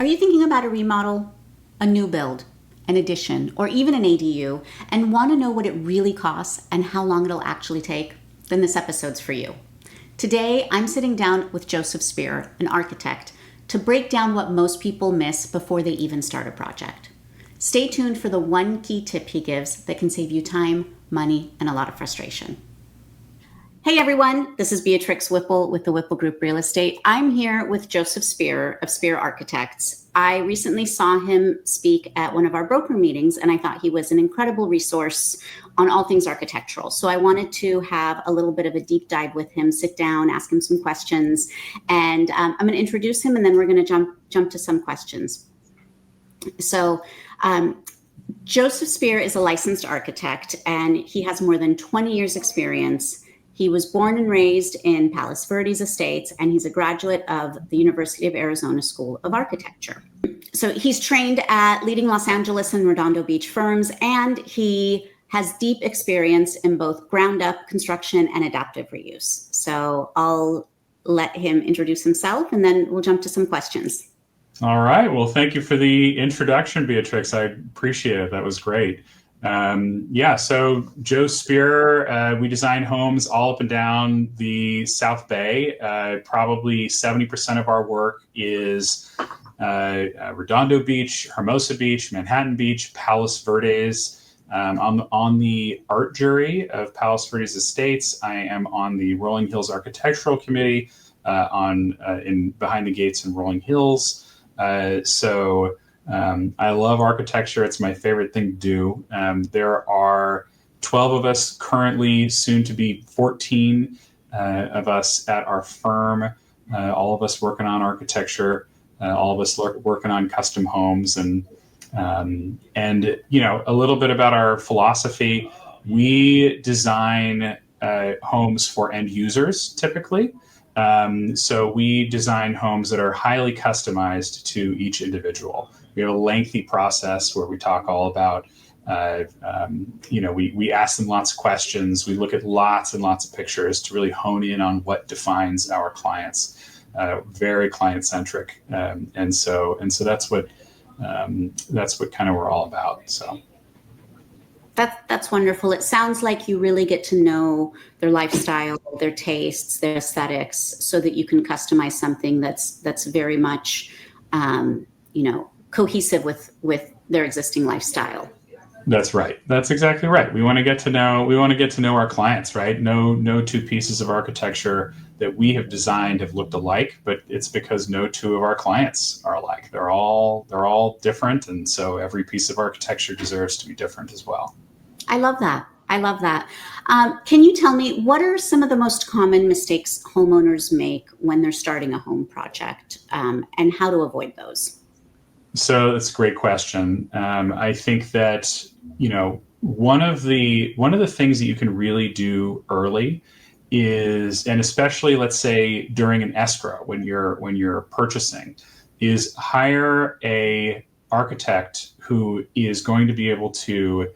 Are you thinking about a remodel, a new build, an addition, or even an ADU, and want to know what it really costs and how long it'll actually take? Then this episode's for you. Today, I'm sitting down with Joseph Spierer, an architect, to break down what most people miss before they even start a project. Stay tuned for the one key tip he gives that can save you time, money, and a lot of frustration. Hey everyone, this is Beatrix Whipple with the Whipple Group Real Estate. I'm here with Joseph Spierer of Spierer Architects. I recently saw him speak at one of our broker meetings, and I thought he was an incredible resource on all things architectural. So I wanted to have a little bit of a deep dive with him, sit down, ask him some questions, and I'm going to introduce him, and then we're going to jump to some questions. So Joseph Spierer is a licensed architect, and he has more than 20 years experience. He was born and raised in Palos Verdes estates, and he's a graduate of the University of Arizona School of Architecture. So he's trained at leading Los Angeles and Redondo Beach firms, and he has deep experience in both ground up construction and adaptive reuse. So I'll let him introduce himself, and then we'll jump to some questions. All right. Well, thank you for the introduction, Beatrix. I appreciate it. That was great. So Joe Spierer, we design homes all up and down the South Bay. Probably 70% of our work is Redondo Beach, Hermosa Beach, Manhattan Beach, Palos Verdes. On the art jury of Palos Verdes Estates. I am on the Rolling Hills Architectural Committee in Behind the Gates in Rolling Hills. I love architecture. It's my favorite thing to do. There are 12 of us currently, soon to be 14 of us at our firm, all of us working on architecture, all of us working on custom homes. And a little bit about our philosophy. We design homes for end users typically. So we design homes that are highly customized to each individual. We have a lengthy process where we talk all about, we ask them lots of questions. We look at lots and lots of pictures to really hone in on what defines our clients. Very client centric, and so that's what kind of we're all about. So. That's wonderful. It sounds like you really get to know their lifestyle, their tastes, their aesthetics, so that you can customize something that's very much, cohesive with their existing lifestyle. That's right. That's exactly right. We want to get to know our clients, right? No two pieces of architecture that we have designed have looked alike, but it's because no two of our clients are alike. They're all different, and so every piece of architecture deserves to be different as well. I love that. Can you tell me, what are some of the most common mistakes homeowners make when they're starting a home project, and how to avoid those? So that's a great question. I think that, one of the things that you can really do early is, and especially let's say during an escrow, when you're purchasing, is hire a architect who is going to be able to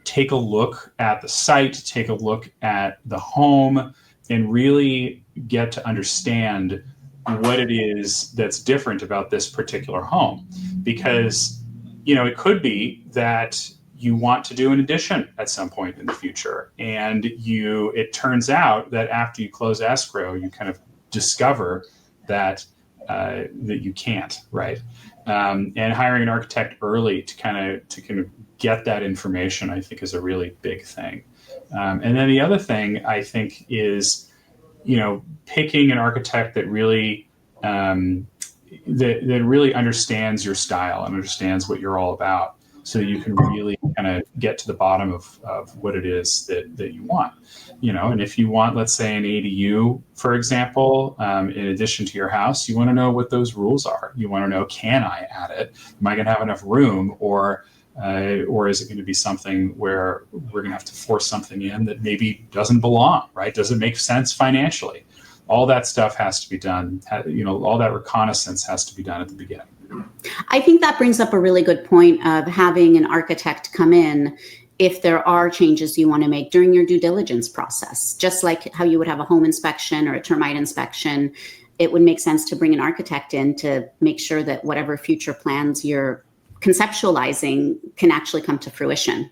take a look at the site, take a look at the home, and really get to understand what it is that's different about this particular home. Because, it could be that you want to do an addition at some point in the future, and it turns out that after you close escrow, you kind of discover that you can't, right? And hiring an architect early to kind of get that information, I think, is a really big thing. And then the other thing I think is, picking an architect that really that really understands your style and understands what you're all about, so you can really kind of get to the bottom of what it is that you want. And if you want, let's say, an ADU, for example, in addition to your house, you want to know what those rules are. You want to know, can I add it? Am I going to have enough room, or is it going to be something where we're going to have to force something in that maybe doesn't belong, right? Does it make sense financially? All that stuff has to be done. All that reconnaissance has to be done at the beginning. I think that brings up a really good point of having an architect come in if there are changes you want to make during your due diligence process, just like how you would have a home inspection or a termite inspection. it would make sense to bring an architect in to make sure that whatever future plans you're conceptualizing can actually come to fruition.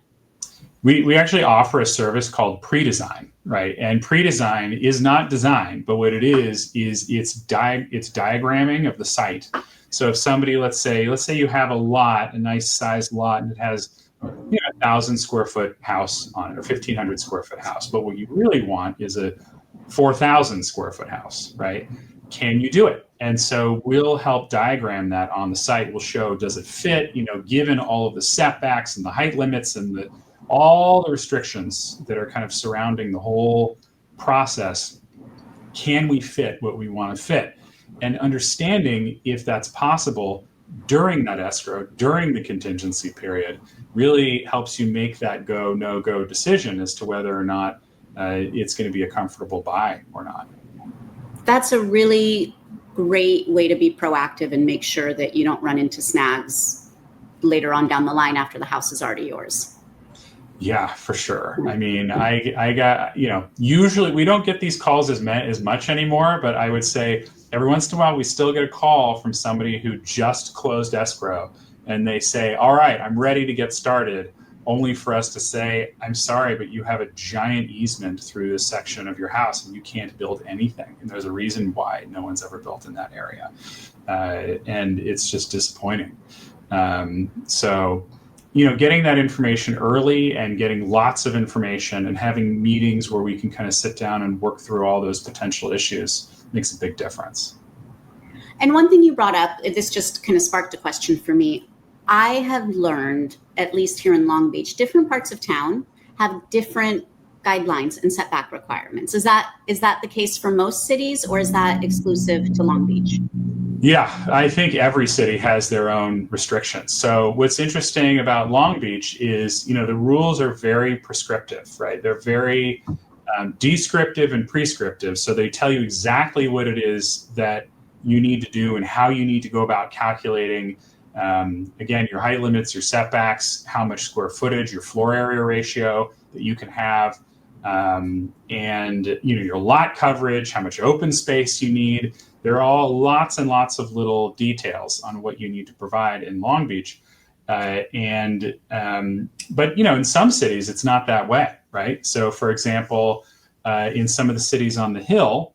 We actually offer a service called pre-design, right? And pre-design is not design, but what it is it's diagramming of the site. So if somebody, let's say you have a lot, a nice sized lot, and it has 1,000 square foot house on it, or 1,500 square foot house. But what you really want is a 4,000 square foot house, right? Can you do it? And so we'll help diagram that on the site. We'll show, does it fit, given all of the setbacks and the height limits and all the restrictions that are kind of surrounding the whole process. Can we fit what we want to fit? And understanding if that's possible during that escrow, during the contingency period, really helps you make that go, no go decision as to whether or not it's going to be a comfortable buy or not. That's a really great way to be proactive and make sure that you don't run into snags later on down the line after the house is already yours. Yeah, for sure. I mean, I got, usually we don't get these calls as much anymore, but I would say every once in a while we still get a call from somebody who just closed escrow and they say, all right, I'm ready to get started, only for us to say, I'm sorry, but you have a giant easement through this section of your house and you can't build anything. And there's a reason why no one's ever built in that area. And it's just disappointing. So getting that information early and getting lots of information and having meetings where we can kind of sit down and work through all those potential issues makes a big difference. And one thing you brought up, this just kind of sparked a question for me. I have learned, at least here in Long Beach, different parts of town have different guidelines and setback requirements. Is that the case for most cities, or is that exclusive to Long Beach? Yeah, I think every city has their own restrictions. So what's interesting about Long Beach is, the rules are very prescriptive, right? They're very descriptive and prescriptive. So they tell you exactly what it is that you need to do and how you need to go about calculating, again, your height limits, your setbacks, how much square footage, your floor area ratio that you can have, and your lot coverage, how much open space you need. There are all lots and lots of little details on what you need to provide in Long Beach. But in some cities, it's not that way, right? So for example, in some of the cities on the hill,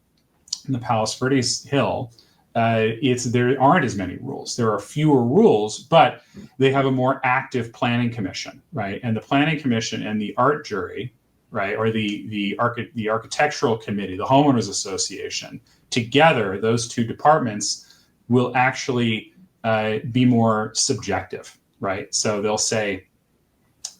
in the Palos Verdes hill, there aren't as many rules. There are fewer rules, but they have a more active planning commission, right? And the planning commission and the art jury, right, or the architectural committee, the homeowners association, together, those two departments will actually be more subjective, right? So they'll say,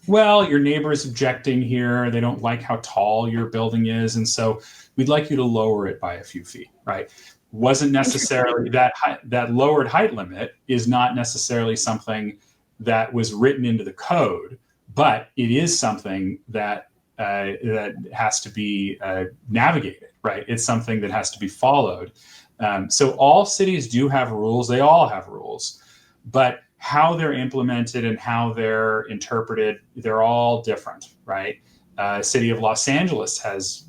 well, your neighbor is objecting here. They don't like how tall your building is. And so we'd like you to lower it by a few feet, right? Wasn't necessarily that lowered height limit is not necessarily something that was written into the code, but it is something that has to be navigated, right? It's something that has to be followed. So all cities do have rules. They all have rules, but how they're implemented and how they're interpreted, they're all different, right? City of Los Angeles has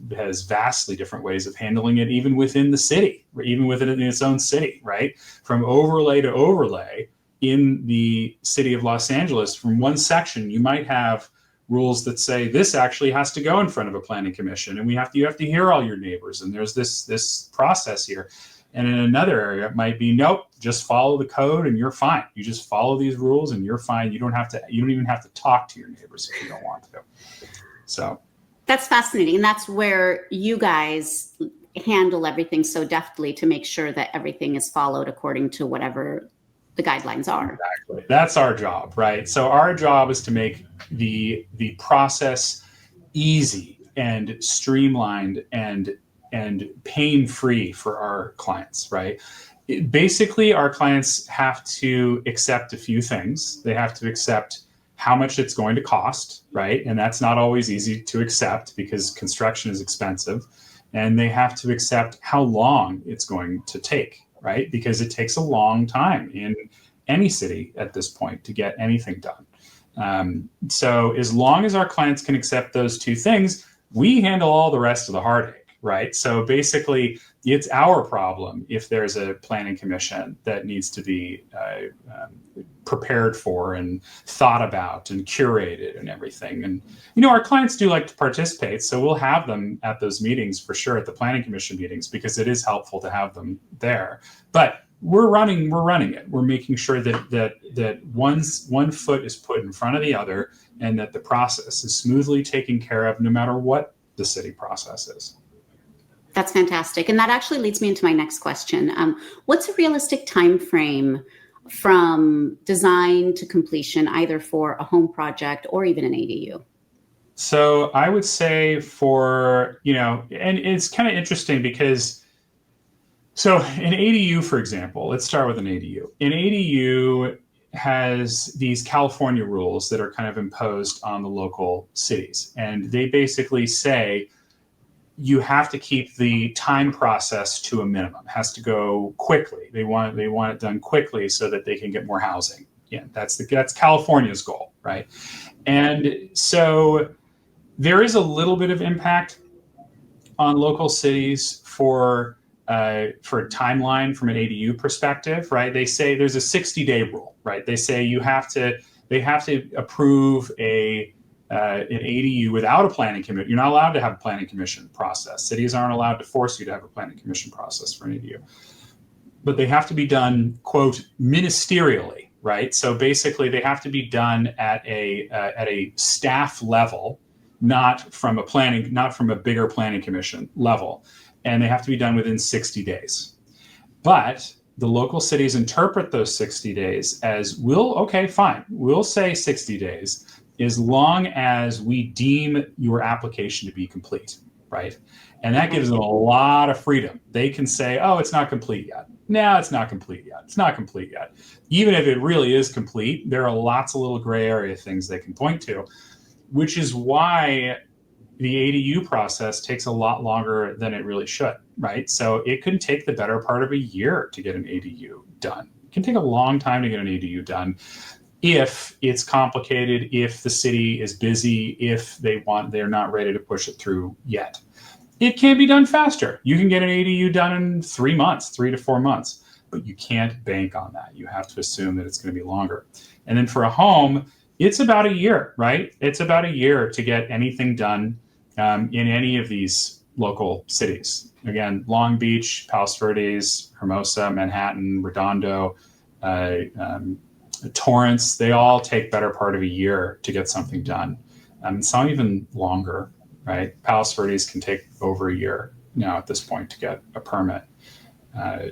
vastly different ways of handling it, even within the city, or even within its own city, right? From overlay to overlay in the City of Los Angeles, from one section, you might have rules that say this actually has to go in front of a planning commission, and you have to hear all your neighbors, and there's this process here. And in another area, it might be, nope, just follow the code and you're fine. You just follow these rules and you're fine. You don't even have to talk to your neighbors if you don't want to. So that's fascinating. And that's where you guys handle everything so deftly to make sure that everything is followed according to whatever the guidelines are. Exactly. That's our job, right? So our job is to make the process easy and streamlined and pain-free for our clients, right? Basically, our clients have to accept a few things. They have to accept how much it's going to cost, right? And that's not always easy to accept because construction is expensive. And they have to accept how long it's going to take, right? Because it takes a long time in any city at this point to get anything done. So as long as our clients can accept those two things, we handle all the rest of the heartache, right? So basically, it's our problem if there's a planning commission that needs to be prepared for and thought about and curated and everything. And, our clients do like to participate, so we'll have them at those meetings for sure, at the planning commission meetings, because it is helpful to have them there. But we're running it. We're making sure that one foot is put in front of the other, and that the process is smoothly taken care of, no matter what the city process is. That's fantastic. And that actually leads me into my next question. What's a realistic time frame from design to completion, either for a home project or even an ADU? So I would say for, and it's kind of interesting because, so an ADU, for example, let's start with an ADU. An ADU has these California rules that are kind of imposed on the local cities. And they basically say, you have to keep the time process to a minimum. It has to go quickly. They want it done quickly so that they can get more housing. Yeah, that's California's goal, right? And so there is a little bit of impact on local cities for a timeline from an ADU perspective, right? They say there's a 60-day rule, right? They say they have to approve an ADU without a planning commission. You're not allowed to have a planning commission process. Cities aren't allowed to force you to have a planning commission process for an ADU. But they have to be done, quote, ministerially, right? So basically they have to be done at a staff level, not from a bigger planning commission level. And they have to be done within 60 days. But the local cities interpret those 60 days as, we'll say 60 days, as long as we deem your application to be complete, right? And that gives them a lot of freedom. They can say, oh, it's not complete yet. No, it's not complete yet. It's not complete yet. Even if it really is complete, there are lots of little gray area things they can point to, which is why the ADU process takes a lot longer than it really should, right? So it can take the better part of a year to get an ADU done. It can take a long time to get an ADU done if it's complicated, if the city is busy, if they're not ready to push it through yet. It can be done faster. You can get an ADU done in 3 months, 3 to 4 months, but you can't bank on that. You have to assume that it's going to be longer. And then for a home, it's about a year, right? It's about a year to get anything done in any of these local cities. Again, Long Beach, Palos Verdes, Hermosa, Manhattan, Redondo, Torrance, they all take better part of a year to get something done. Some even longer, right? Palos Verdes can take over a year now at this point to get a permit.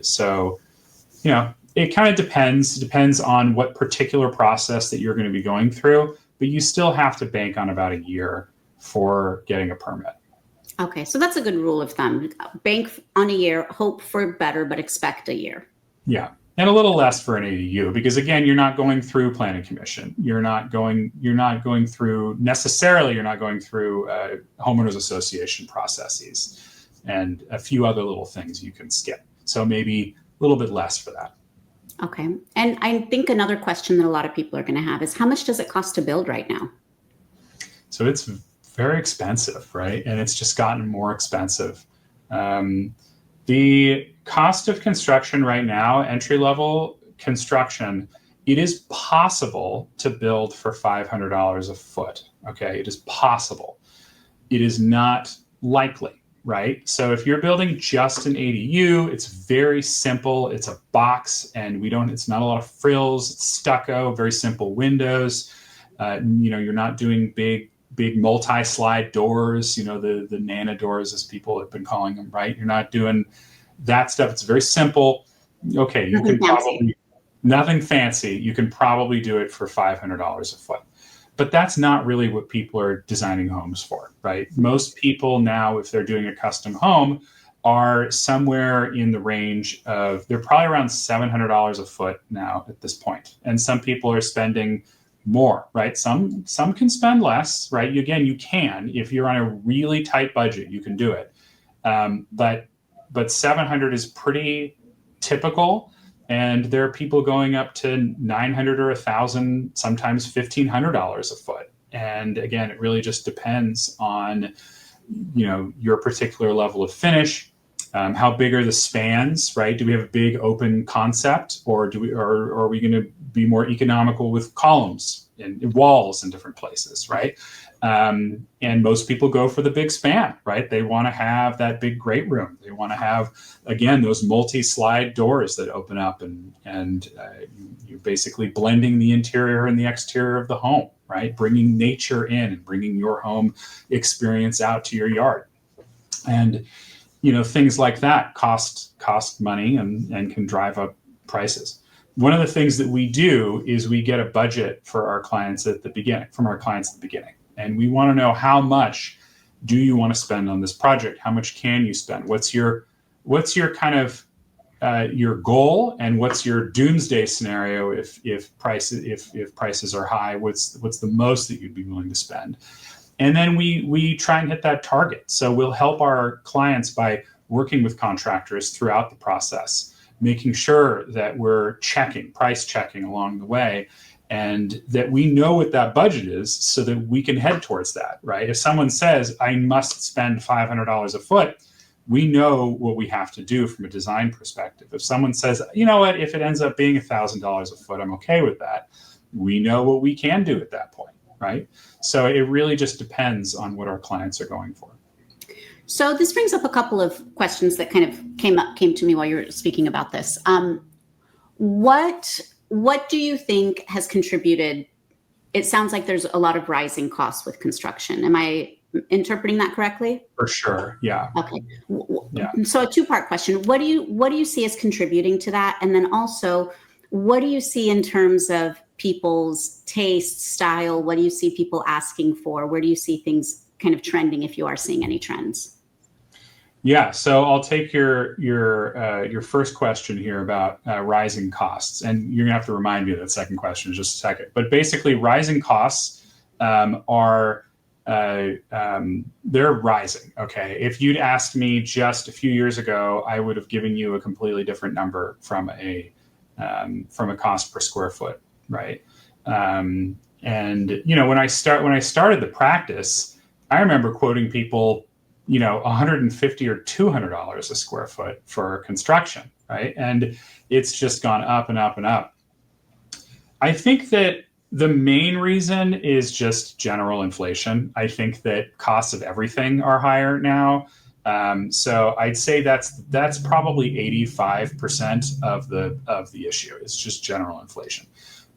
So, it kind of depends on what particular process that you're going to be going through, but you still have to bank on about a year for getting a permit. Okay, so that's a good rule of thumb. Bank on a year, hope for better, but expect a year. Yeah. And a little less for an ADU, because again, you're not going through planning commission. You're not going through homeowners association processes and a few other little things you can skip. So maybe a little bit less for that. Okay. And I think another question that a lot of people are going to have is, how much does it cost to build right now? So it's very expensive, right? And it's just gotten more expensive. The cost of construction right now, entry-level construction, it is possible to build for $500 a foot, okay? It is possible. It is not likely, right? So if you're building just an ADU, it's very simple. It's a box, and it's not a lot of frills, it's stucco, very simple windows. You're not doing big multi-slide doors, the Nana doors, as people have been calling them, right? You're not doing that stuff. It's very simple. Okay, you can probably, nothing fancy. You can probably do it for $500 a foot. But that's not really what people are designing homes for, right? Most people now, if they're doing a custom home, are somewhere in the range of, they're probably around $700 a foot now at this point. And some people are spending more, right? Some can spend less, right? Again, you can, if you're on a really tight budget, you can do it. But 700 is pretty typical, and there are people going up to 900 or 1,000, sometimes $1,500 a foot. And again, it really just depends on your particular level of finish How big are the spans, right? Do we have a big open concept, or are we going to be more economical with columns and walls in different places, right? And most people go for the big span, right? They want to have that big great room. They want to have, again, those multi-slide doors that open up, and you're basically blending the interior and the exterior of the home, right? Bringing nature in and bringing your home experience out to your yard. And things like that cost money and can drive up prices. One of the things that we do is we get a budget for our clients at the beginning, and we want to know, how much do you want to spend on this project? How much can you spend? What's your kind of your goal, and what's your doomsday scenario if prices are high? What's the most that you'd be willing to spend? And then we try and hit that target. So we'll help our clients by working with contractors throughout the process, making sure that we're price checking along the way, and that we know what that budget is so that we can head towards that, right? If someone says, I must spend $500 a foot, we know what we have to do from a design perspective. If someone says, you know what, if it ends up being $1,000 a foot, I'm okay with that, we know what we can do at that point. Right? So it really just depends on what our clients are going for. So this brings up a couple of questions that kind of came to me while you were speaking about this. What do you think has contributed? It sounds like there's a lot of rising costs with construction. Am I interpreting that correctly? For sure. Yeah. Okay. Yeah. So a two-part question. What do you see as contributing to that? And then also, what do you see in terms of people's taste, style? What do you see people asking for? Where do you see things kind of trending, if you are seeing any trends? Yeah, so I'll take your first question here about rising costs, and you're gonna have to remind me of that second question in just a second. But basically, rising costs are they're rising. Okay, if you'd asked me just a few years ago, I would have given you a completely different number from a cost per square foot. Right. And, when I started the practice, I remember quoting people, $150 or $200 a square foot for construction. Right. And it's just gone up and up and up. I think that the main reason is just general inflation. I think that costs of everything are higher now. So I'd say that's probably 85% of the issue. It's just general inflation.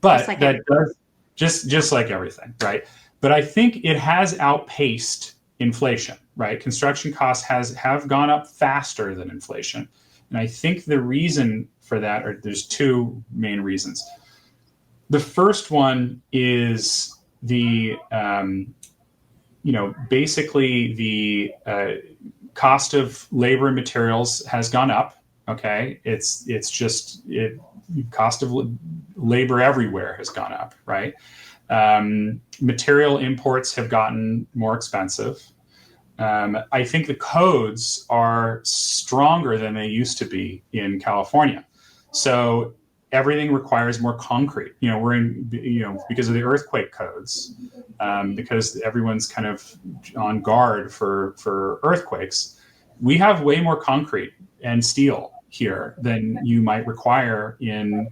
But that does just like everything, right? But I think it has outpaced inflation, right? Construction costs have gone up faster than inflation. And I think the reason for that, there's two main reasons. The first one is basically the cost of labor and materials has gone up. Okay. Cost of labor everywhere has gone up, right? Material imports have gotten more expensive. I think the codes are stronger than they used to be in California. So everything requires more concrete. We're in, because of the earthquake codes, because everyone's kind of on guard for earthquakes. We have way more concrete and steel here than you might require in,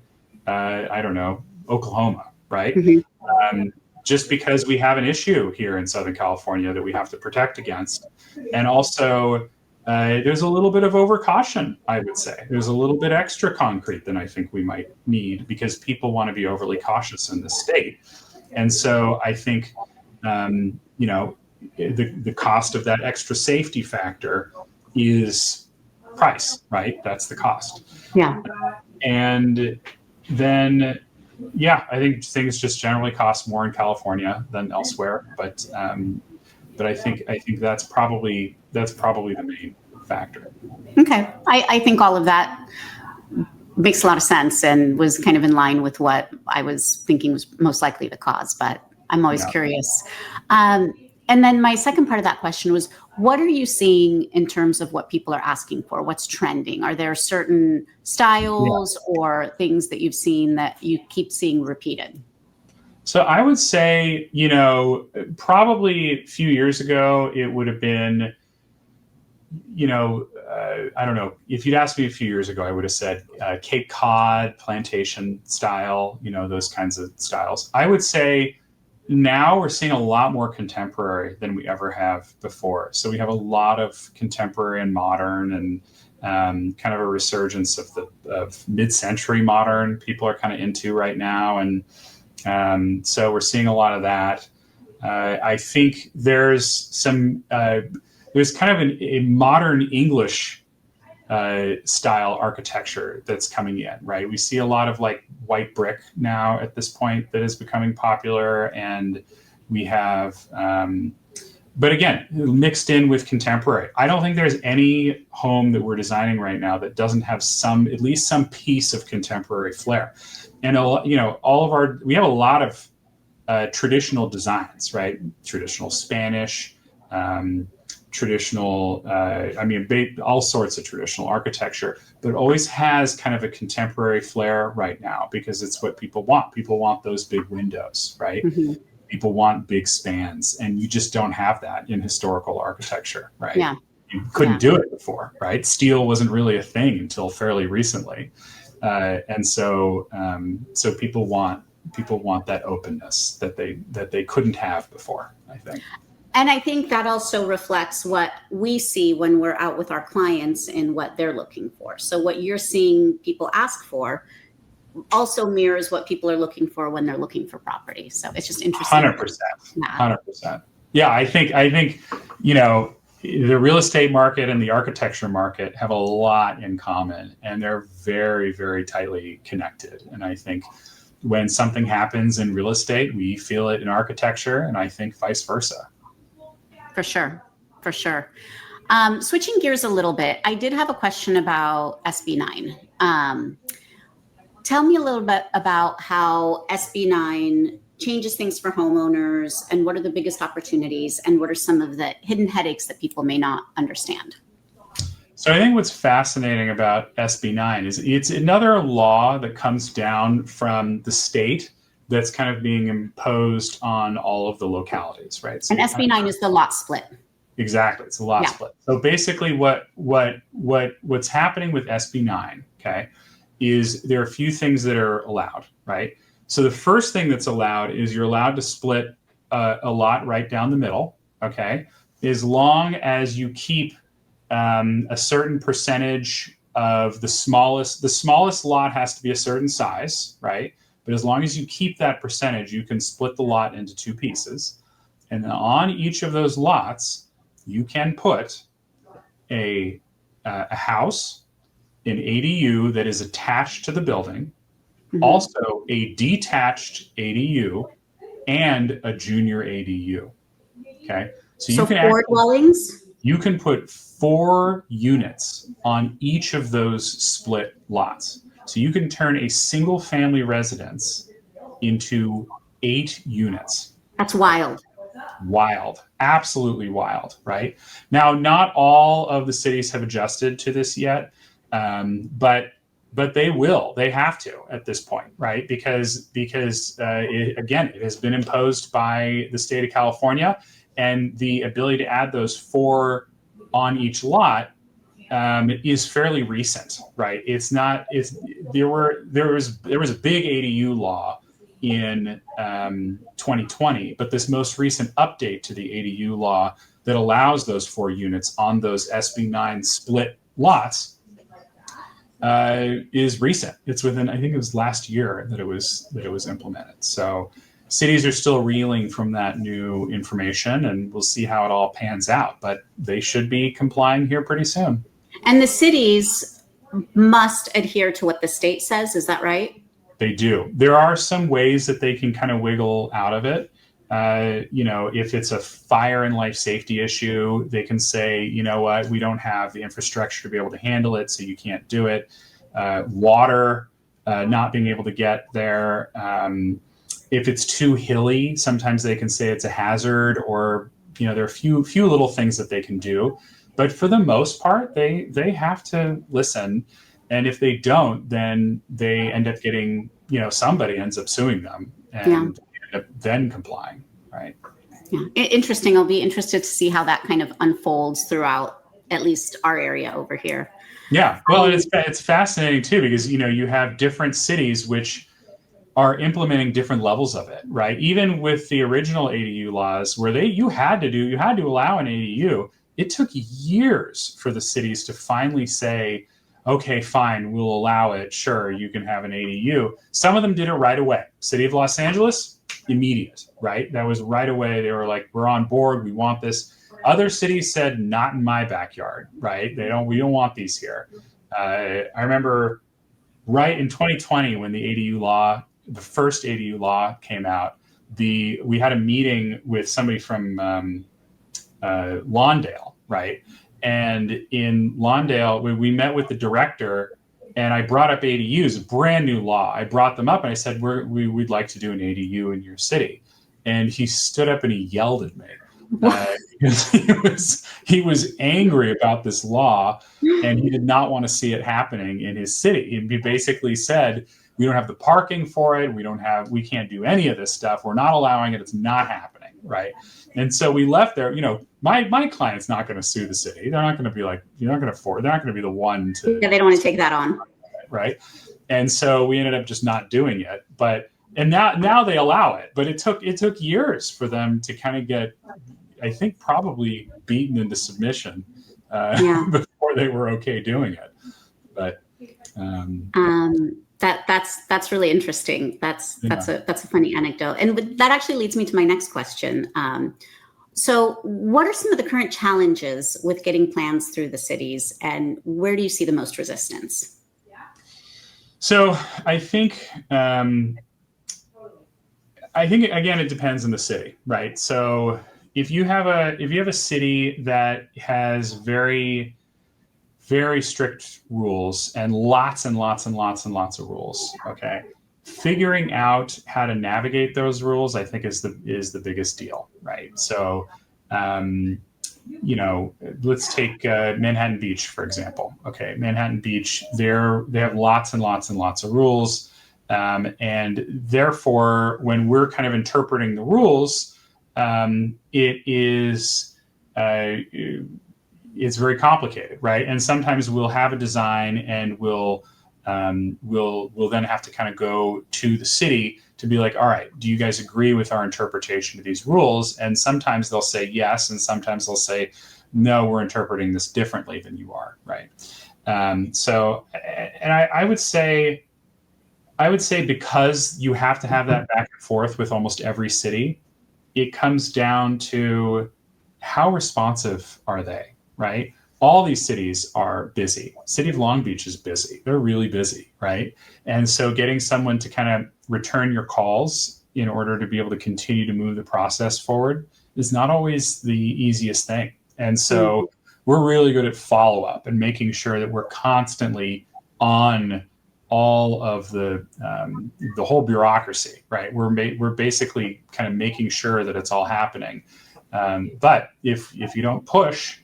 Oklahoma, right? Mm-hmm. Just because we have an issue here in Southern California that we have to protect against. And also, there's a little bit of overcaution, I would say. There's a little bit extra concrete than I think we might need because people want to be overly cautious in this state. And so I think, the cost of that extra safety factor is price, right? That's the cost. Yeah. And then, I think things just generally cost more in California than elsewhere. But I think that's probably the main factor. Okay. I think all of that makes a lot of sense and was kind of in line with what I was thinking was most likely the cause, but I'm always curious. And then my second part of that question was, what are you seeing in terms of what people are asking for? What's trending? Are there certain styles or things that you've seen that you keep seeing repeated? So I would say, probably a few years ago, it would have been I don't know. If you'd asked me a few years ago, I would have said Cape Cod, plantation style, those kinds of styles. I would say now we're seeing a lot more contemporary than we ever have before. So we have a lot of contemporary and modern, and kind of a resurgence of mid-century modern people are kind of into right now. And so we're seeing a lot of that. I think there's kind of a modern English style architecture that's coming in, right? We see a lot of like white brick now at this point that is becoming popular, and we have, but again, mixed in with contemporary. I don't think there's any home that we're designing right now that doesn't have at least some piece of contemporary flair. And we have a lot of traditional designs, right? Traditional Spanish, traditional, all sorts of traditional architecture, but it always has kind of a contemporary flair right now because it's what people want. People want those big windows, right? Mm-hmm. People want big spans, and you just don't have that in historical architecture, right? Yeah. You couldn't do it before, right? Steel wasn't really a thing until fairly recently. And so people want that openness that they couldn't have before, I think. And I think that also reflects what we see when we're out with our clients and what they're looking for. So what you're seeing people ask for also mirrors what people are looking for when they're looking for property. So it's just interesting. 100%. 100%. Yeah, I think the real estate market and the architecture market have a lot in common, and they're very, very tightly connected. And I think when something happens in real estate, we feel it in architecture, and I think vice versa. For sure. Switching gears a little bit, I did have a question about SB9. Tell me a little bit about how SB9 changes things for homeowners, and what are the biggest opportunities, and what are some of the hidden headaches that people may not understand? So I think what's fascinating about SB9 is it's another law that comes down from the state that's kind of being imposed on all of the localities, right? So and SB9 is the lot split. Exactly, it's a lot split. So basically, what's happening with SB9, okay, is there are a few things that are allowed, right? So the first thing that's allowed is you're allowed to split a lot right down the middle, okay, as long as you keep a certain percentage of the smallest lot has to be a certain size, right? But as long as you keep that percentage, you can split the lot into two pieces. And then on each of those lots, you can put a house, an ADU that is attached to the building, also a detached ADU, and a junior ADU. Okay, so you can 4 dwellings. You can put 4 units on each of those split lots. So you can turn a single family residence into 8 units. That's wild. Wild, absolutely wild, right? Now, not all of the cities have adjusted to this yet, but they will. They have to at this point, right? Because it has been imposed by the state of California, and the ability to add those 4 on each lot is fairly recent, right? There was a big ADU law in 2020, but this most recent update to the ADU law that allows those 4 units on those SB9 split lots is recent. It's within, I think it was last year that it was implemented. So cities are still reeling from that new information, and we'll see how it all pans out, but they should be complying here pretty soon. And the cities must adhere to what the state says. Is that right? They do. There are some ways that they can kind of wiggle out of it. If it's a fire and life safety issue, they can say, you know what, we don't have the infrastructure to be able to handle it, so you can't do it. Water, not being able to get there. If it's too hilly, sometimes they can say it's a hazard, or there are a few little things that they can do. But for the most part, they have to listen. And if they don't, then they end up getting, somebody ends up suing them and end up then complying, right? Yeah, interesting. I'll be interested to see how that kind of unfolds throughout at least our area over here. Yeah, well, and it's fascinating too, because you have different cities which are implementing different levels of it, right? Even with the original ADU laws, where you had to allow an ADU, it took years for the cities to finally say, okay, fine, we'll allow it. Sure, you can have an ADU. Some of them did it right away. City of Los Angeles, immediate, right? That was right away. They were like, we're on board. We want this. Other cities said, not in my backyard, right? We don't want these here. I remember right in 2020 when the first ADU law came out, we had a meeting with somebody from Lawndale, right? And in Lawndale, we met with the director, and I brought up ADUs, a brand new law. I brought them up and I said, we'd like to do an ADU in your city. And he stood up and he yelled at me. Because he was angry about this law, and he did not want to see it happening in his city. He basically said, we don't have the parking for it. We can't do any of this stuff. We're not allowing it. It's not happening. Right. And so we left there, my client's not going to sue the city. They're not going to be like, they're not going to be the one to. Yeah, they don't want to take that on. Right. And so we ended up just not doing it. And now they allow it. But it took years for them to kind of get, I think, probably beaten into submission before they were okay doing it. But that's really interesting. That's a funny anecdote, and that actually leads me to my next question. So, what are some of the current challenges with getting plans through the cities, and where do you see the most resistance? So, I think again, it depends on the city, right? So, if you have a city that has very, very strict rules and lots and lots and lots and lots of rules, okay, figuring out how to navigate those rules, I think, is the biggest deal, right? So, let's take Manhattan Beach, for example. Okay, Manhattan Beach, they have lots and lots and lots of rules, and therefore, when we're kind of interpreting the rules, it's very complicated, right? And sometimes we'll have a design, and we'll then have to kind of go to the city to be like, all right, do you guys agree with our interpretation of these rules? And sometimes they'll say yes, and sometimes they'll say, no, we're interpreting this differently than you are, right? I would say because you have to have that back and forth with almost every city, it comes down to how responsive are they, right? All these cities are busy. City of Long Beach is busy. They're really busy, right? And so getting someone to kind of return your calls in order to be able to continue to move the process forward is not always the easiest thing. And so we're really good at follow-up and making sure that we're constantly on all of the whole bureaucracy, right? We're basically kind of making sure that it's all happening. But if you don't push,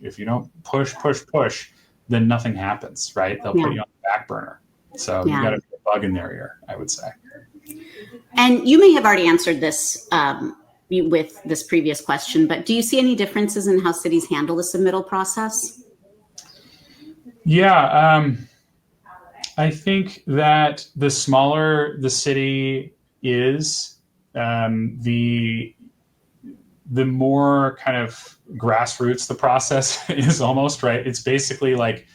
then nothing happens, right? They'll put you on the back burner. So you got to put a bug in their ear, I would say. And you may have already answered this with this previous question, but do you see any differences in how cities handle the submittal process? Yeah, I think that the smaller the city is, the more kind of grassroots the process is almost, right? It's basically like,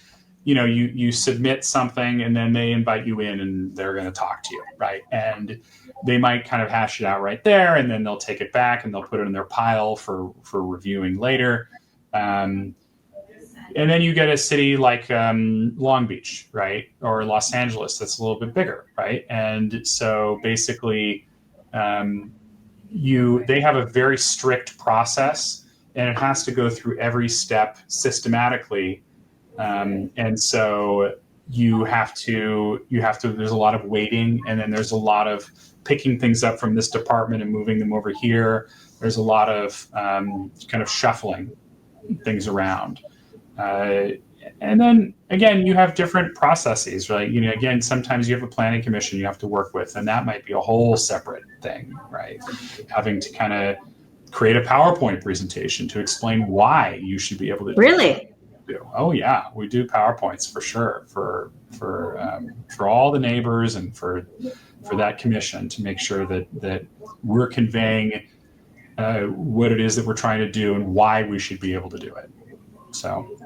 you submit something and then they invite you in and they're going to talk to you, right? And they might kind of hash it out right there, and then they'll take it back and they'll put it in their pile for reviewing later. And then you get a city like Long Beach, right? Or Los Angeles that's a little bit bigger, right? And so basically, they have a very strict process, and it has to go through every step systematically. And so you have to, there's a lot of waiting, and then there's a lot of picking things up from this department and moving them over here. There's a lot of kind of shuffling things around. And then again, you have different processes, right? Again, sometimes you have a planning commission you have to work with, and that might be a whole separate thing, right? Having to kind of create a PowerPoint presentation to explain why you should be able to do really that. do. Oh yeah, we do PowerPoints for sure for all the neighbors and for that commission to make sure that we're conveying what it is that we're trying to do and why we should be able to do it. So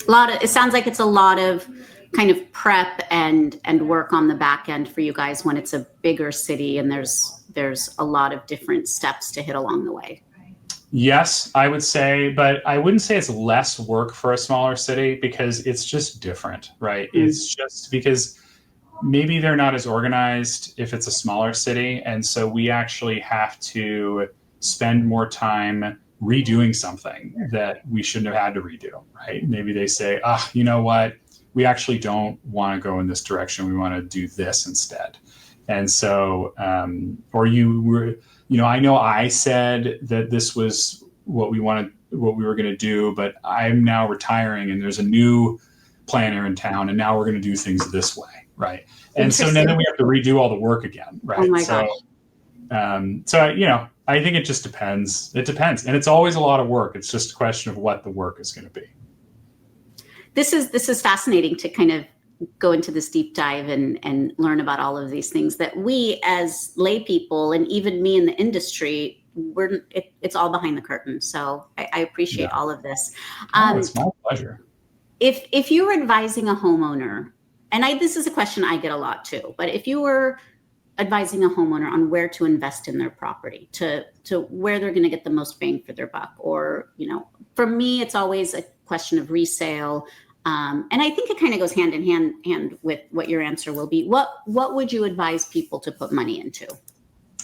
it sounds like it's a lot of kind of prep and work on the back end for you guys when it's a bigger city and there's a lot of different steps to hit along the way. Yes, I would say, but I wouldn't say it's less work for a smaller city because it's just different, right? Mm. It's just because maybe they're not as organized if it's a smaller city. And so we actually have to spend more time redoing something that we shouldn't have had to redo, right? Maybe they say, you know what? We actually don't want to go in this direction. We want to do this instead. And so, or you were, I know I said that this was what we were going to do, but I'm now retiring and there's a new planner in town and now we're going to do things this way. Right. And so then we have to redo all the work again. Right. Oh my gosh. I think it just depends. It depends. And it's always a lot of work. It's just a question of what the work is going to be. This is fascinating to kind of go into this deep dive and learn about all of these things that we as lay people and even me in the industry, it's all behind the curtain. So I appreciate all of this. It's my pleasure. If you were advising a homeowner, and this is a question I get a lot too, but if you were advising a homeowner on where to invest in their property, to where they're going to get the most bang for their buck, or, for me, it's always a question of resale. And I think it kind of goes hand in hand with what your answer will be. What would you advise people to put money into?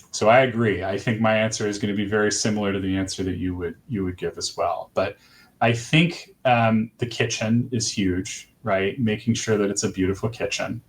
So I agree. I think my answer is going to be very similar to the answer that you would give as well. But I think the kitchen is huge, right? Making sure that it's a beautiful kitchen.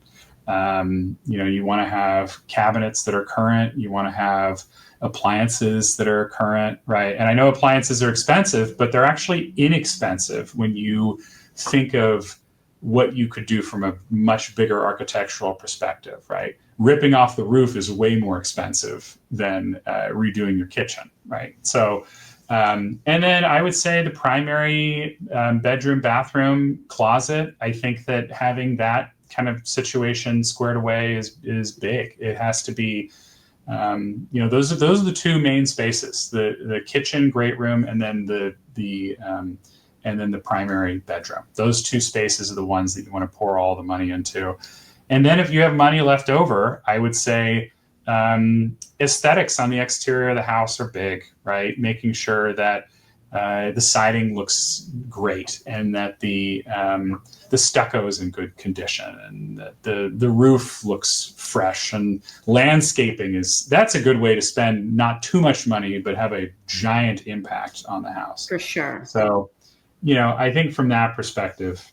You want to have cabinets that are current. You want to have appliances that are current, right? And I know appliances are expensive, but they're actually inexpensive when you think of what you could do from a much bigger architectural perspective, right? Ripping off the roof is way more expensive than redoing your kitchen, right? So, and then I would say the primary bedroom, bathroom, closet, I think that having that kind of situation squared away is big. It has to be, those are the two main spaces: the kitchen, great room, and then the primary bedroom. Those two spaces are the ones that you want to pour all the money into. And then if you have money left over, I would say aesthetics on the exterior of the house are big, right? Making sure that the siding looks great and that the stucco is in good condition and that the roof looks fresh, and landscaping that's a good way to spend not too much money, but have a giant impact on the house. For sure. So, I think from that perspective,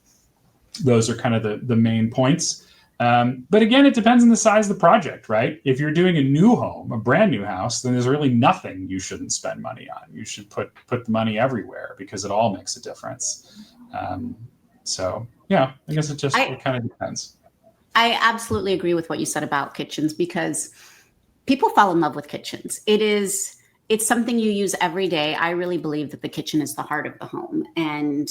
those are kind of the main points. But again, it depends on the size of the project, right? If you're doing a new home, a brand new house, then there's really nothing you shouldn't spend money on. You should put the money everywhere because it all makes a difference. I guess it kind of depends. I absolutely agree with what you said about kitchens, because people fall in love with kitchens. It's something you use every day. I really believe that the kitchen is the heart of the home. And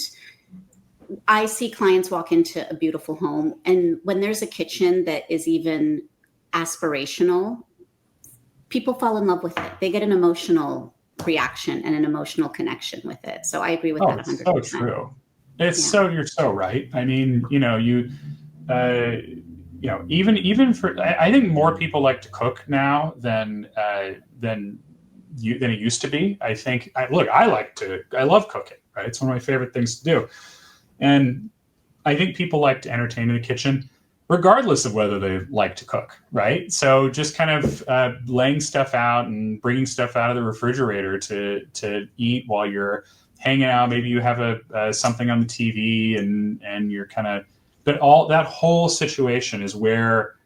I see clients walk into a beautiful home, and when there's a kitchen that is even aspirational, people fall in love with it. They get an emotional reaction and an emotional connection with it. So I agree with that 100%. It's so true. You're so right. I mean, even for, I think more people like to cook now than it used to be. I think, I love cooking, right? It's one of my favorite things to do. And I think people like to entertain in the kitchen, regardless of whether they like to cook, right? So just kind of laying stuff out and bringing stuff out of the refrigerator to eat while you're hanging out. Maybe you have something on the TV and you're kind of, but all that whole situation is where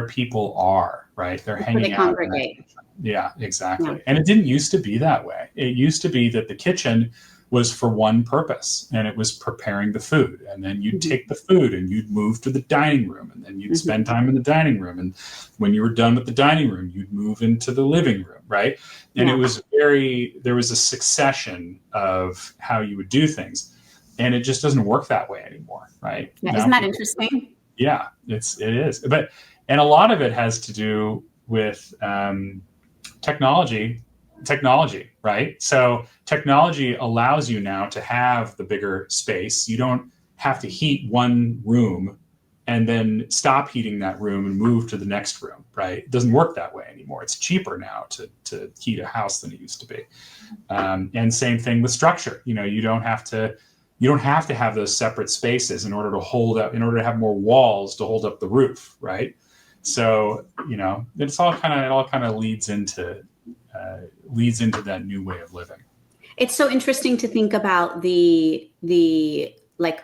people are, right? They're hanging they out. Congregate. Yeah, exactly. Yeah. And it didn't used to be that way. It used to be that the kitchen was for one purpose, and it was preparing the food. And then you'd take the food and you'd move to the dining room, and then you'd spend time in the dining room. And when you were done with the dining room, you'd move into the living room, right? And it was there was a succession of how you would do things. And it just doesn't work that way anymore, right? Yeah, isn't that interesting? Yeah, it is. And a lot of it has to do with technology, right? So technology allows you now to have the bigger space. You don't have to heat one room and then stop heating that room and move to the next room, right? It doesn't work that way anymore. It's cheaper now to heat a house than it used to be. And same thing with structure. You don't have to have those separate spaces in order to have more walls to hold up the roof, right? So, it all kind of leads into that new way of living. It's so interesting to think about the like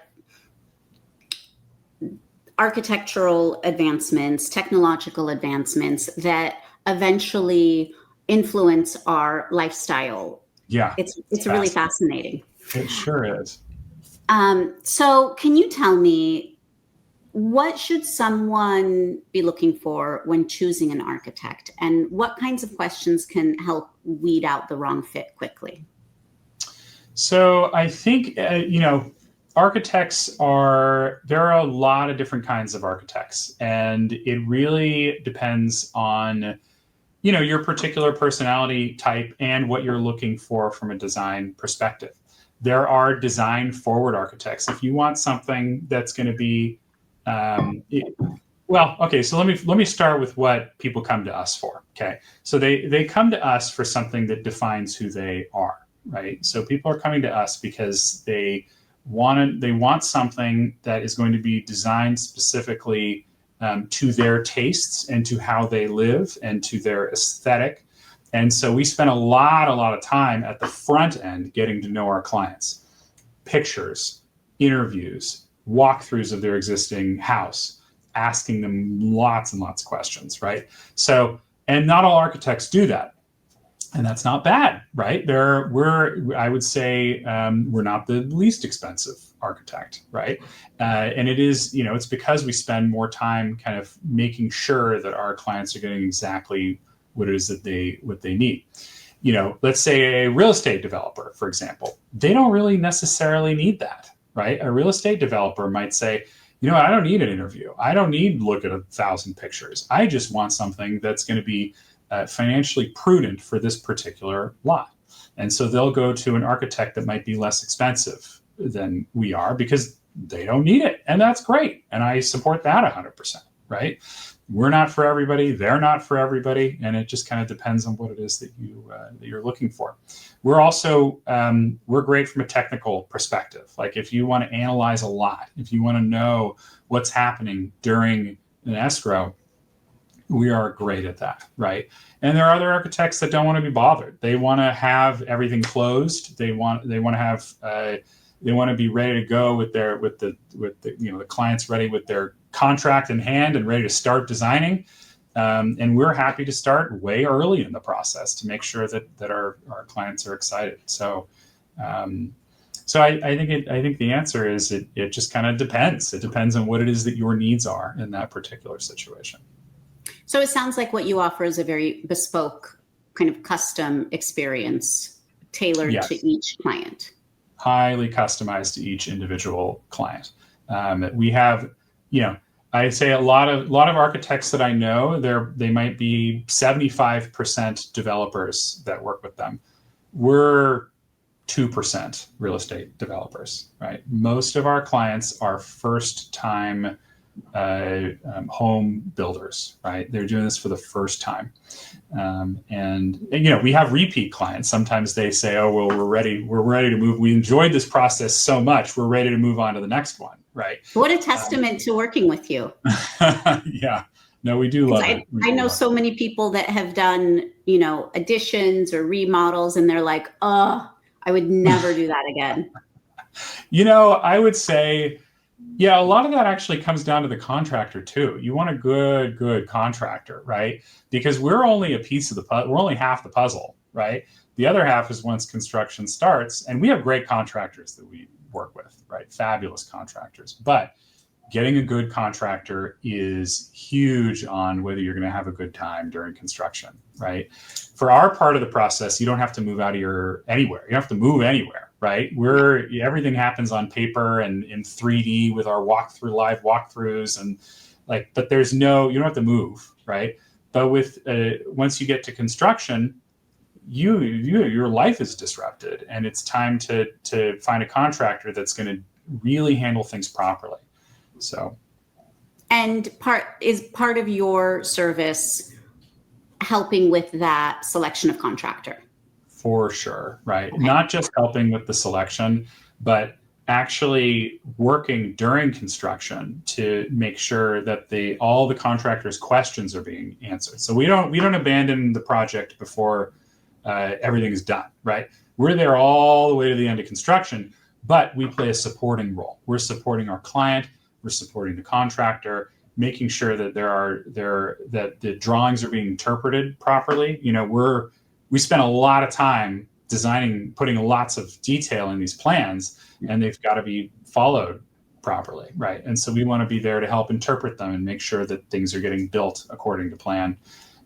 architectural advancements, technological advancements that eventually influence our lifestyle. Yeah. It's really fascinating. It sure is. So can you tell me, what should someone be looking for when choosing an architect, and what kinds of questions can help weed out the wrong fit quickly? So I think, there are a lot of different kinds of architects, and it really depends on, your particular personality type and what you're looking for from a design perspective. There are design forward architects. If you want something that's going to be, so let me start with what people come to us for. Okay. So they come to us for something that defines who they are, right? So people are coming to us because they want something that is going to be designed specifically to their tastes and to how they live and to their aesthetic. And so we spend a lot of time at the front end getting to know our clients, pictures, interviews, walkthroughs of their existing house, asking them lots and lots of questions, right? So, and not all architects do that. And that's not bad, right? I would say we're not the least expensive architect, right? And it is, it's because we spend more time kind of making sure that our clients are getting exactly what it is that they need. Let's say a real estate developer, for example, they don't really necessarily need that, right? A real estate developer might say, I don't need an interview. I don't need to look at 1,000 pictures. I just want something that's going to be financially prudent for this particular lot. And so they'll go to an architect that might be less expensive than we are because they don't need it. And that's great. And I support that 100%, right? We're not for everybody. They're not for everybody. And it just kind of depends on what it is that you're looking for. We're also, we're great from a technical perspective. Like if you want to analyze a lot, if you want to know what's happening during an escrow, we are great at that, right? And there are other architects that don't want to be bothered. They want to have everything closed. They want to be ready to go with the clients ready with their contract in hand and ready to start designing. And we're happy to start way early in the process to make sure that our clients are excited. So I think the answer is it just kind of depends. It depends on what it is that your needs are in that particular situation. So it sounds like what you offer is a very bespoke kind of custom experience tailored to each client. Highly customized to each individual client. We have, I'd say a lot of architects that I know, they might be 75% developers that work with them. We're 2% real estate developers, right? Most of our clients are first-time home builders, right? They're doing this for the first time. And we have repeat clients. Sometimes they say, oh, well, we're ready to move. We enjoyed this process so much. We're ready to move on to the next one, right? What a testament to working with you. Yeah. No, we do love it. I know so many people that have done, additions or remodels, and they're like, oh, I would never do that again. I would say, yeah, a lot of that actually comes down to the contractor too. You want a good contractor, right? Because we're only a piece of the puzzle. We're only half the puzzle, right? The other half is once construction starts, and we have great contractors that we work with, right? Fabulous contractors. But getting a good contractor is huge on whether you're going to have a good time during construction, right? For our part of the process, you don't have to move out of anywhere. You don't have to move anywhere, right? Everything happens on paper and in 3D with our live walkthroughs, and but you don't have to move, right? But with once you get to construction, your life is disrupted, and it's time to find a contractor that's going to really handle things properly. So, and part of your service helping with that selection of contractor? For sure, right? Okay. Not just helping with the selection, but actually working during construction to make sure that all the contractors' questions are being answered. So we don't abandon the project before everything is done, right? We're there all the way to the end of construction, but we play a supporting role. We're supporting our client. We're supporting the contractor, making sure that that the drawings are being interpreted properly. We spend a lot of time designing, putting lots of detail in these plans, and they've got to be followed properly, right? And so we want to be there to help interpret them and make sure that things are getting built according to plan.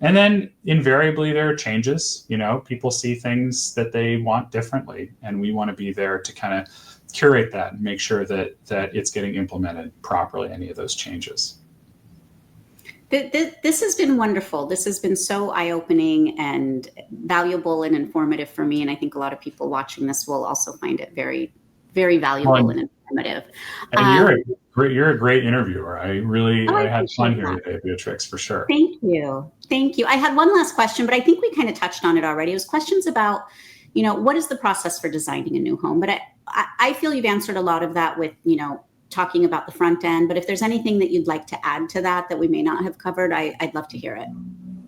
And then invariably there are changes. People see things that they want differently, and we want to be there to kind of curate that and make sure that it's getting implemented properly, any of those changes. This has been wonderful. This has been so eye-opening and valuable and informative for me. And I think a lot of people watching this will also find it very, very valuable and informative. And you're a great interviewer. I had fun here today, Beatrix, for sure. Thank you. I had one last question, but I think we kind of touched on it already. It was questions about, what is the process for designing a new home? But I feel you've answered a lot of that with, talking about the front end. But if there's anything that you'd like to add to that we may not have covered, I'd love to hear it.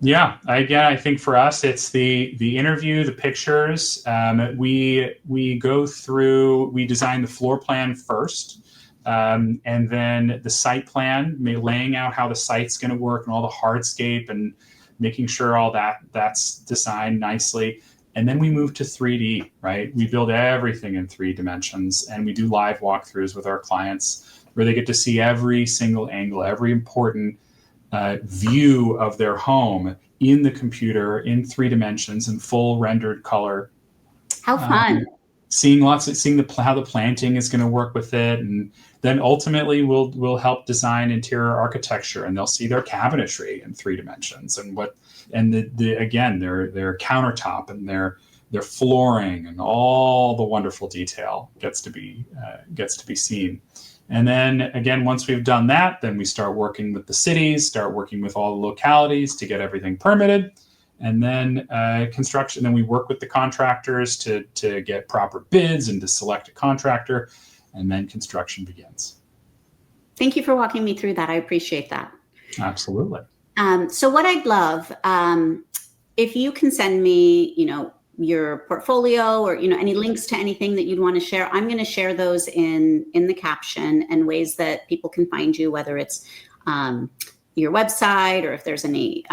Yeah, I think for us, it's the interview, the pictures. We go through, we design the floor plan first, and then the site plan, laying out how the site's going to work and all the hardscape and making sure all that's designed nicely. And then we move to 3D, right? We build everything in 3 dimensions, and we do live walkthroughs with our clients where they get to see every single angle, every important view of their home in the computer in 3 dimensions in full rendered color. How fun. Seeing how the planting is going to work with it. And then ultimately we'll help design interior architecture, and they'll see their cabinetry in 3 dimensions and their countertop and their flooring and all the wonderful detail gets to be seen. And then again, once we've done that, then we start working with the cities, start working with all the localities to get everything permitted. And then construction, then we work with the contractors to get proper bids and to select a contractor, and then construction begins. Thank you for walking me through that. I appreciate that. Absolutely. So what I'd love, if you can send me, your portfolio or, any links to anything that you'd want to share, I'm going to share those in the caption and ways that people can find you, whether it's your website or if there's any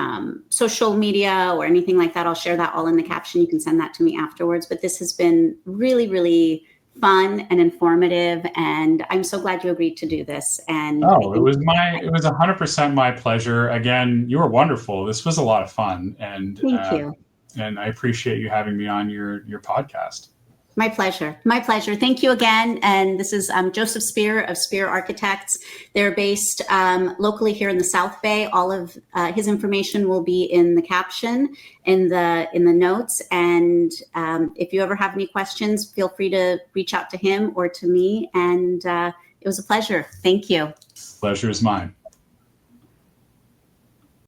social media or anything like that. I'll share that all in the caption. You can send that to me afterwards. But this has been really, really fun and informative, and I'm so glad you agreed to do this. And it was 100% my pleasure. Again, you were wonderful. This was a lot of fun, and thank you. And I appreciate you having me on your podcast. My pleasure. Thank you again. And this is Joseph Spierer of Spierer Architects. They're based locally here in the South Bay. All of his information will be in the caption, in the notes. And if you ever have any questions, feel free to reach out to him or to me. And it was a pleasure. Thank you. Pleasure is mine.